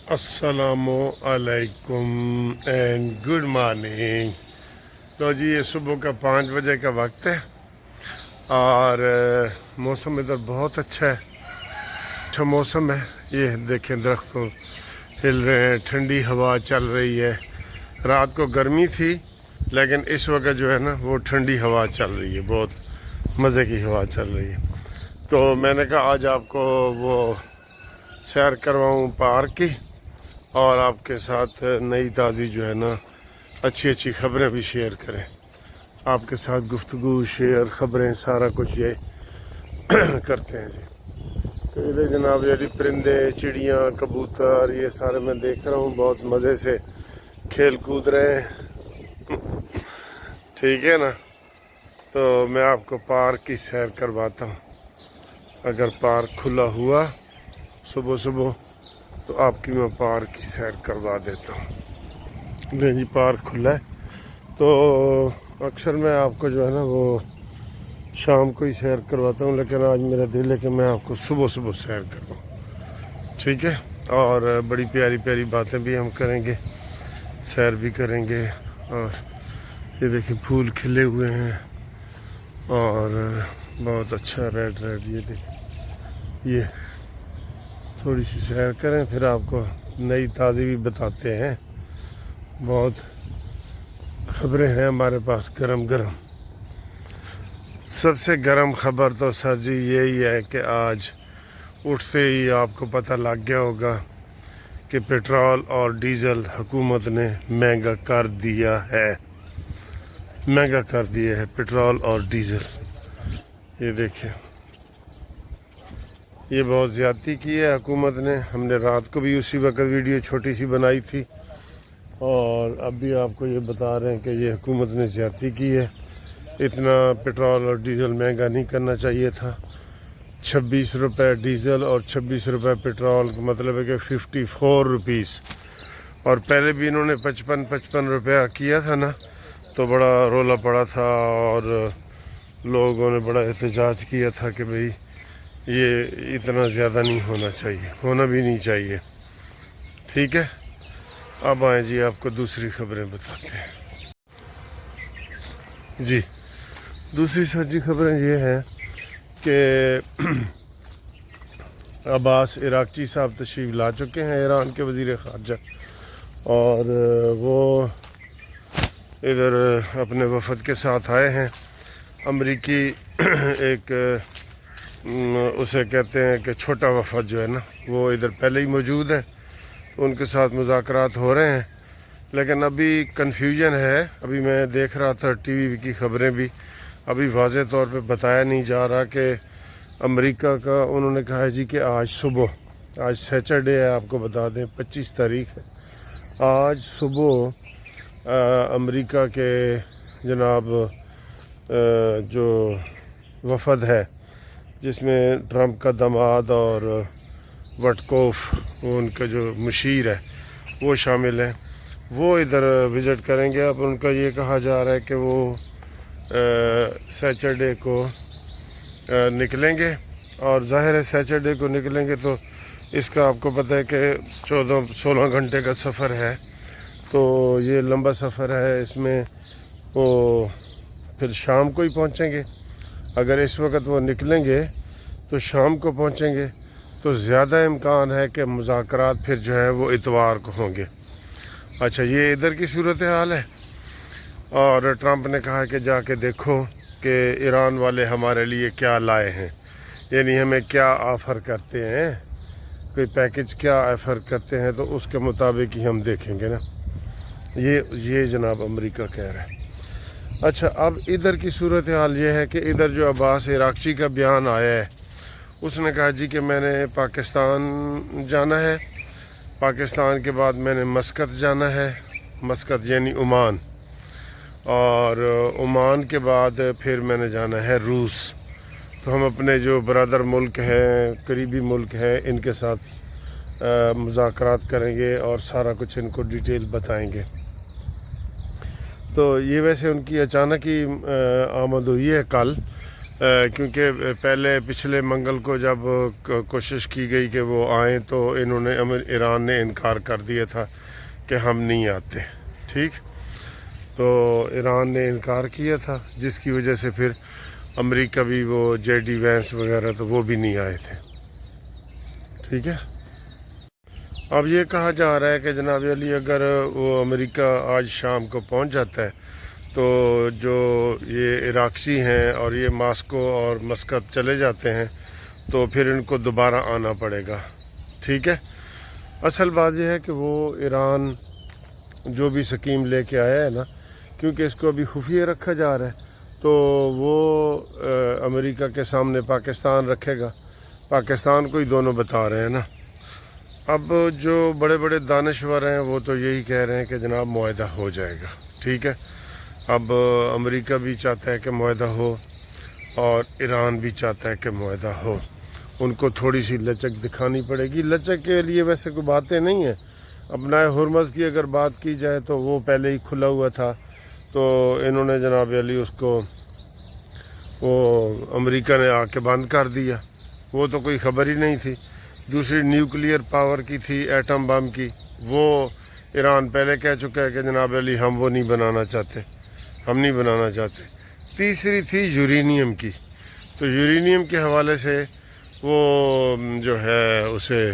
السلام علیکم and good morning. تو جی یہ صبح کا 5 بجے کا وقت ہے اور موسم ادھر بہت اچھا ہے، اچھا موسم ہے۔ یہ دیکھیں درختوں ہل رہے ہیں، ٹھنڈی ہوا چل رہی ہے۔ رات کو گرمی تھی لیکن اس وقت جو ہے نا وہ ٹھنڈی ہوا چل رہی ہے، بہت مزے کی ہوا چل رہی ہے۔ تو میں نے کہا آج آپ کو وہ سیر کرواؤں پارک کی، اور آپ کے ساتھ نئی تازی جو ہے نا اچھی خبریں بھی شیئر کریں۔ آپ کے ساتھ گفتگو، شیئر، خبریں، سارا کچھ یہ کرتے ہیں جی۔ تو ادھر جناب یہ پرندے، چڑیاں، کبوتر، یہ سارے میں دیکھ رہا ہوں، بہت مزے سے کھیل کود رہے ہیں، ٹھیک ہے نا۔ تو میں آپ کو پارک کی سیر کرواتا ہوں۔ اگر پارک کھلا ہوا صبح صبح تو آپ کی میں پارک کی سیر کروا دیتا ہوں۔ نہیں جی پارک کھلا ہے تو اکثر میں آپ کو جو ہے نا وہ شام کو ہی سیر کرواتا ہوں، لیکن آج میرا دل ہے کہ میں آپ کو صبح صبح سیر کرواؤں، ٹھیک ہے۔ اور بڑی پیاری پیاری باتیں بھی ہم کریں گے، سیر بھی کریں گے۔ اور یہ دیکھیں پھول کھلے ہوئے ہیں اور بہت اچھا ریڈ یہ دیکھیں، یہ تھوڑی سی سیر کریں پھر آپ کو نئی تازی بھی بتاتے ہیں۔ بہت خبریں ہیں ہمارے پاس گرم گرم۔ سب سے گرم خبر تو سر جی یہی ہے کہ آج اٹھتے ہی آپ کو پتہ لگ گیا ہوگا کہ پیٹرول اور ڈیزل حکومت نے مہنگا کر دیا ہے، مہنگا کر دیا ہے پیٹرول اور ڈیزل۔ یہ دیکھیں یہ بہت زیادتی کی ہے حکومت نے۔ ہم نے رات کو بھی اسی وقت ویڈیو چھوٹی سی بنائی تھی، اور اب بھی آپ کو یہ بتا رہے ہیں کہ یہ حکومت نے زیادتی کی ہے۔ اتنا پیٹرول اور ڈیزل مہنگا نہیں کرنا چاہیے تھا۔ 26 روپے ڈیزل اور 26 روپے پیٹرول کا مطلب ہے کہ 54 روپیز۔ اور پہلے بھی انہوں نے 55 روپیہ کیا تھا نا، تو بڑا رولا پڑا تھا اور لوگوں نے بڑا احتجاج کیا تھا کہ بھئی یہ اتنا زیادہ نہیں ہونا چاہیے، ہونا بھی نہیں چاہیے، ٹھیک ہے۔ اب آئیں جی آپ کو دوسری خبریں بتاتے ہیں جی۔ دوسری سچی خبریں یہ ہیں کہ عباس عراقچی صاحب تشریف لا چکے ہیں، ایران کے وزیر خارجہ، اور وہ ادھر اپنے وفد کے ساتھ آئے ہیں۔ امریکی ایک اسے کہتے ہیں کہ چھوٹا وفد جو ہے نا وہ ادھر پہلے ہی موجود ہے، ان کے ساتھ مذاکرات ہو رہے ہیں، لیکن ابھی کنفیوژن ہے۔ ابھی میں دیکھ رہا تھا ٹی وی کی خبریں بھی، ابھی واضح طور پہ بتایا نہیں جا رہا کہ امریکہ کا انہوں نے کہا ہے جی کہ آج صبح، آج سیچرڈے ہے، آپ کو بتا دیں 25 تاریخ ہے، آج صبح امریکہ کے جناب جو وفد ہے جس میں ٹرمپ کا داماد اور وٹکوف وہ ان کا جو مشیر ہے وہ شامل ہیں، وہ ادھر وزٹ کریں گے۔ اب ان کا یہ کہا جا رہا ہے کہ وہ سیچرڈے کو نکلیں گے، اور ظاہر ہے سیچرڈے کو نکلیں گے تو اس کا آپ کو پتہ ہے کہ 16 گھنٹے کا سفر ہے، تو یہ لمبا سفر ہے، اس میں وہ پھر شام کو ہی پہنچیں گے۔ اگر اس وقت وہ نکلیں گے تو شام کو پہنچیں گے تو زیادہ امکان ہے کہ مذاکرات پھر جو ہے وہ اتوار کو ہوں گے۔ اچھا یہ ادھر کی صورتحال ہے، اور ٹرمپ نے کہا کہ جا کے دیکھو کہ ایران والے ہمارے لیے کیا لائے ہیں، یعنی ہمیں کیا آفر کرتے ہیں، کوئی پیکج کیا آفر کرتے ہیں، تو اس کے مطابق ہی ہم دیکھیں گے نا۔ یہ جناب امریکہ کہہ رہا ہے۔ اچھا اب ادھر کی صورتحال یہ ہے کہ ادھر جو عباس عراقچی کا بیان آیا ہے، اس نے کہا جی کہ میں نے پاکستان جانا ہے، پاکستان کے بعد میں نے مسقط جانا ہے، مسقط یعنی عمان، اور عمان کے بعد پھر میں نے جانا ہے روس۔ تو ہم اپنے جو برادر ملک ہیں، قریبی ملک ہیں، ان کے ساتھ مذاکرات کریں گے اور سارا کچھ ان کو ڈیٹیل بتائیں گے۔ تو یہ ویسے ان کی اچانک ہی آمد ہوئی ہے کل، کیونکہ پہلے پچھلے منگل کو جب کوشش کی گئی کہ وہ آئیں تو انہوں نے ایران نے انکار کر دیا تھا کہ ہم نہیں آتے، ٹھیک۔ تو ایران نے انکار کیا تھا، جس کی وجہ سے پھر امریکہ بھی وہ جے ڈی وینس وغیرہ تو وہ بھی نہیں آئے تھے، ٹھیک ہے۔ اب یہ کہا جا رہا ہے کہ جناب علی اگر وہ امریکہ آج شام کو پہنچ جاتا ہے تو جو یہ عراقی ہیں اور یہ ماسکو اور مسقط چلے جاتے ہیں تو پھر ان کو دوبارہ آنا پڑے گا، ٹھیک ہے۔ اصل بات یہ ہے کہ وہ ایران جو بھی سکیم لے کے آیا ہے نا، کیونکہ اس کو ابھی خفیہ رکھا جا رہا ہے تو وہ امریکہ کے سامنے پاکستان رکھے گا، پاکستان کو ہی دونوں بتا رہے ہیں نا۔ اب جو بڑے بڑے دانشور ہیں وہ تو یہی کہہ رہے ہیں کہ جناب معاہدہ ہو جائے گا، ٹھیک ہے۔ اب امریکہ بھی چاہتا ہے کہ معاہدہ ہو اور ایران بھی چاہتا ہے کہ معاہدہ ہو، ان کو تھوڑی سی لچک دکھانی پڑے گی۔ لچک کے لیے ویسے کوئی باتیں نہیں ہیں، اپنا ہرمز کی اگر بات کی جائے تو وہ پہلے ہی کھلا ہوا تھا، تو انہوں نے جناب علی اس کو وہ امریکہ نے آ کے بند کر دیا، وہ تو کوئی خبر ہی نہیں تھی۔ دوسری نیوکلیئر پاور کی تھی، ایٹم بم کی، وہ ایران پہلے کہہ چکا ہے کہ جناب علی ہم وہ نہیں بنانا چاہتے، ہم نہیں بنانا چاہتے۔ تیسری تھی یورینیم کی، تو یورینیم کے حوالے سے وہ جو ہے اسے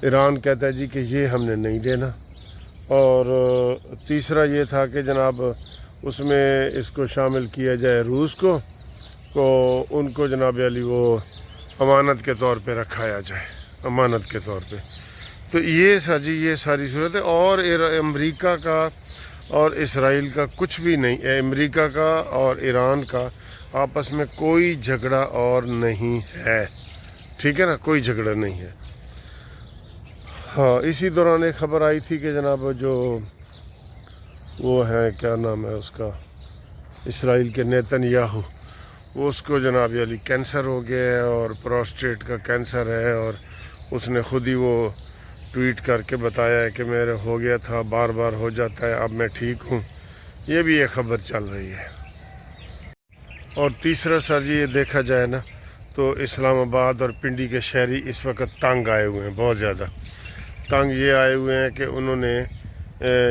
ایران کہتا ہے جی کہ یہ ہم نے نہیں دینا، اور تیسرا یہ تھا کہ جناب اس میں اس کو شامل کیا جائے روس کو، تو ان کو جناب علی وہ امانت کے طور پہ رکھایا جائے، امانت کے طور پہ۔ تو یہ یہ ساری صورت ہے، اور امریکہ کا اور اسرائیل کا کچھ بھی نہیں ہے، امریکہ کا اور ایران کا آپس میں کوئی جھگڑا اور نہیں ہے، ٹھیک ہے نا، کوئی جھگڑا نہیں ہے۔ ہاں، اسی دوران ایک خبر آئی تھی کہ جناب جو وہ ہے کیا نام ہے اس کا، اسرائیل کے نیتن یاہو، وہ اس کو جناب علی کینسر ہو گیا ہے اور پروسٹیٹ کا کینسر ہے، اور اس نے خود ہی وہ ٹویٹ کر کے بتایا ہے کہ میرے ہو گیا تھا، بار بار ہو جاتا ہے، اب میں ٹھیک ہوں۔ یہ بھی ایک خبر چل رہی ہے۔ اور تیسرا سر جی یہ دیکھا جائے نا تو اسلام آباد اور پنڈی کے شہری اس وقت تنگ آئے ہوئے ہیں، بہت زیادہ تنگ یہ آئے ہوئے ہیں کہ انہوں نے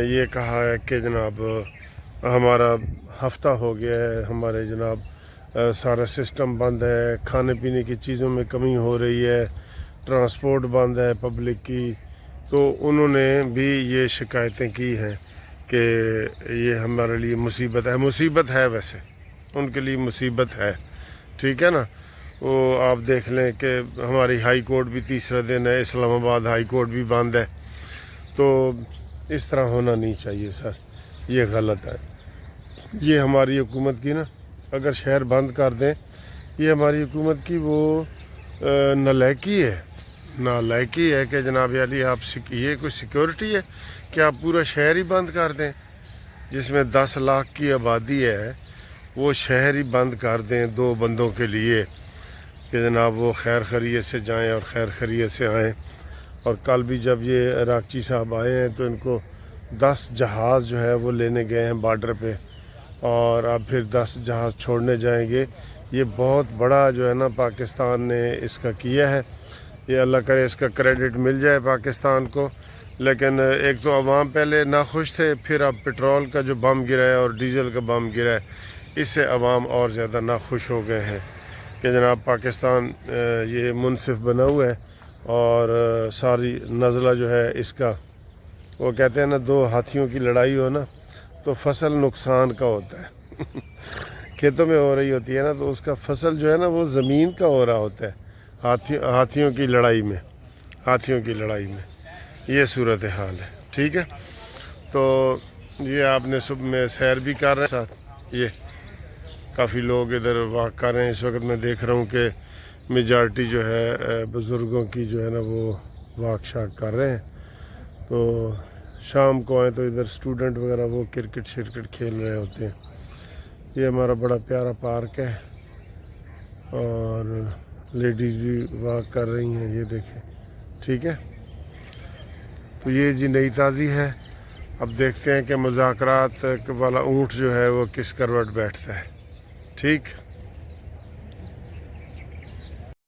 یہ کہا ہے کہ جناب ہمارا ہفتہ ہو گیا ہے، ہمارے جناب سارا سسٹم بند ہے، کھانے پینے کی چیزوں میں کمی ہو رہی ہے، ٹرانسپورٹ بند ہے پبلک کی، تو انہوں نے بھی یہ شکایتیں کی ہیں کہ یہ ہمارے لیے مصیبت ہے۔ مصیبت ہے، ویسے ان کے لیے مصیبت ہے، ٹھیک ہے نا۔ وہ آپ دیکھ لیں کہ ہماری ہائی کورٹ بھی تیسرا دن ہے، اسلام آباد ہائی کورٹ بھی بند ہے، تو اس طرح ہونا نہیں چاہیے سر، یہ غلط ہے۔ یہ ہماری حکومت کی نا، اگر شہر بند کر دیں، یہ ہماری حکومت کی وہ نالائکی ہے کہ جناب علی آپ یہ کوئی سیکورٹی ہے کہ آپ پورا شہر ہی بند کر دیں، جس میں 10 لاکھ کی آبادی ہے، وہ شہر ہی بند کر دیں 2 بندوں کے لیے کہ جناب وہ خیر خیریت سے جائیں اور خیر خیریت سے آئیں۔ اور کل بھی جب یہ عراقی صاحب آئے ہیں تو ان کو 10 جہاز جو ہے وہ لینے گئے ہیں بارڈر پہ، اور اب پھر 10 جہاز چھوڑنے جائیں گے۔ یہ بہت بڑا جو ہے نا پاکستان نے اس کا کیا ہے، یہ اللہ کرے اس کا کریڈٹ مل جائے پاکستان کو۔ لیکن ایک تو عوام پہلے ناخوش تھے، پھر اب پٹرول کا جو بم گرا ہے اور ڈیزل کا بم گرا ہے، اس سے عوام اور زیادہ ناخوش ہو گئے ہیں کہ جناب پاکستان یہ منصف بنا ہوا ہے، اور ساری نزلہ جو ہے اس کا، وہ کہتے ہیں نا 2 ہاتھیوں کی لڑائی ہو نا تو فصل نقصان کا ہوتا ہے کھیتوں میں ہو رہی ہوتی ہے نا تو اس کا فصل جو ہے نا وہ زمین کا ہو رہا ہوتا ہے، ہاتھیوں کی لڑائی میں یہ صورتحال ہے، ٹھیک ہے۔ تو یہ آپ نے صبح میں سیر بھی کر رہے ہیں ساتھ، یہ کافی لوگ ادھر واک کر رہے ہیں اس وقت۔ میں دیکھ رہا ہوں کہ میجارٹی جو ہے بزرگوں کی جو ہے نا وہ واک شاک کر رہے ہیں، تو شام کو آئیں تو ادھر اسٹوڈنٹ وغیرہ وہ کرکٹ کھیل رہے ہوتے ہیں۔ یہ ہمارا بڑا پیارا پارک ہے، اور لیڈیز بھی واک کر رہی ہیں، یہ دیکھیں، ٹھیک ہے۔ تو یہ جی نئی تازی ہے، اب دیکھتے ہیں کہ مذاکرات والا اونٹ جو ہے وہ کس کروٹ بیٹھتا ہے، ٹھیک۔